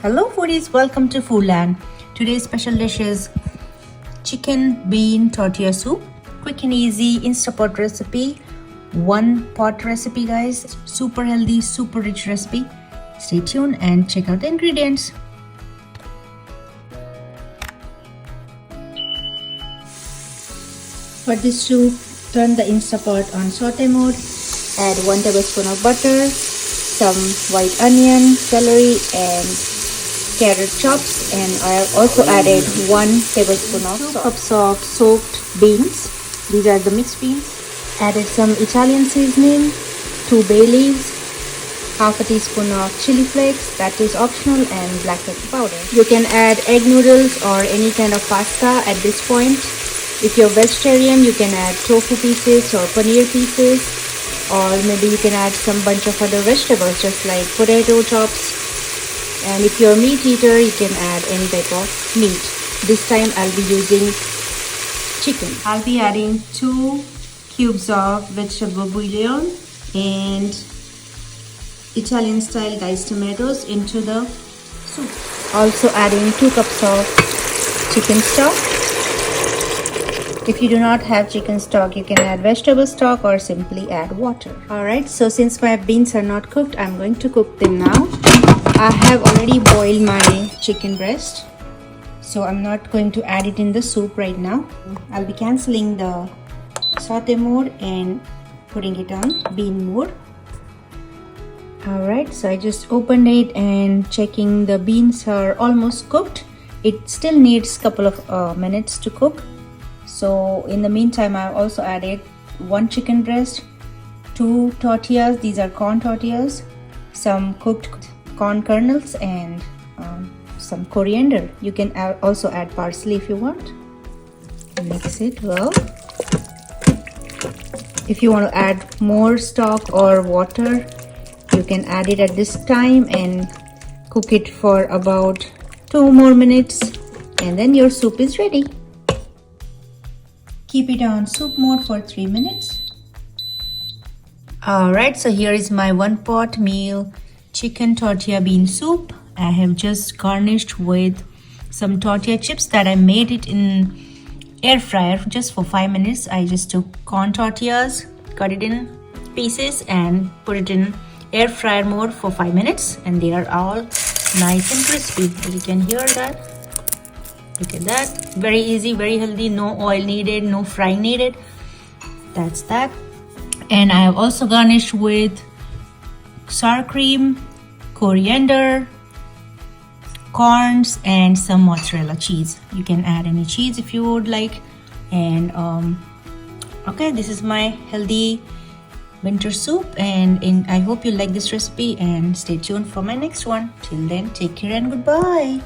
Hello foodies, welcome to Foodland. Today's special dish is chicken bean tortilla soup. Quick and easy Instapot recipe. One pot recipe guys. Super healthy, super rich recipe. Stay tuned and check out the ingredients. For this soup, turn the Instapot on saute mode. Add 1 tablespoon of butter, some white onion, celery and carrot chops, and I have also added 1 tablespoon of 2 cups of soaked beans. These are the mixed beans. Added some Italian seasoning, 2 bay leaves, half a teaspoon of chili flakes, that is optional, and black pepper powder. You can add egg noodles or any kind of pasta at this point. If you're vegetarian, you can add tofu pieces or paneer pieces, or maybe you can add some bunch of other vegetables just like potato chops. And if you're a meat eater, you can add any type of meat. This time I'll be using chicken. I'll be adding 2 cubes of vegetable bouillon and Italian style diced tomatoes into the soup. Also adding 2 cups of chicken stock. If you do not have chicken stock, you can add vegetable stock or simply add water. Alright, so since my beans are not cooked, I'm going to cook them now. I have already boiled my chicken breast, so I'm not going to add it in the soup right now. I'll be cancelling the saute mode and putting it on bean mode. Alright, so I just opened it and checking the beans are almost cooked. It still needs a couple of minutes to cook. So in the meantime, I've also added 1 chicken breast, 2 tortillas, these are corn tortillas, some cooked corn kernels, and some coriander. You can also add parsley if you want. Mix it well. If you want to add more stock or water, you can add it at this time and cook it for about 2 more minutes, and then your soup is ready. Keep it on soup mode for 3 minutes. Alright, so here is my 1 pot meal chicken tortilla bean soup. I have just garnished with some tortilla chips that I made it in air fryer just for 5 minutes. I just took corn tortillas, cut it in pieces and put it in air fryer mode for 5 minutes, and they are all nice and crispy. You can hear that. Look at that. Very easy, very healthy, no oil needed, no frying needed. That's that. And I have also garnished with sour cream, coriander, corns, and some mozzarella cheese. You can add any cheese if you would like. And okay, this is my healthy winter soup, and I hope you like this recipe and stay tuned for my next one. Till then, take care and goodbye.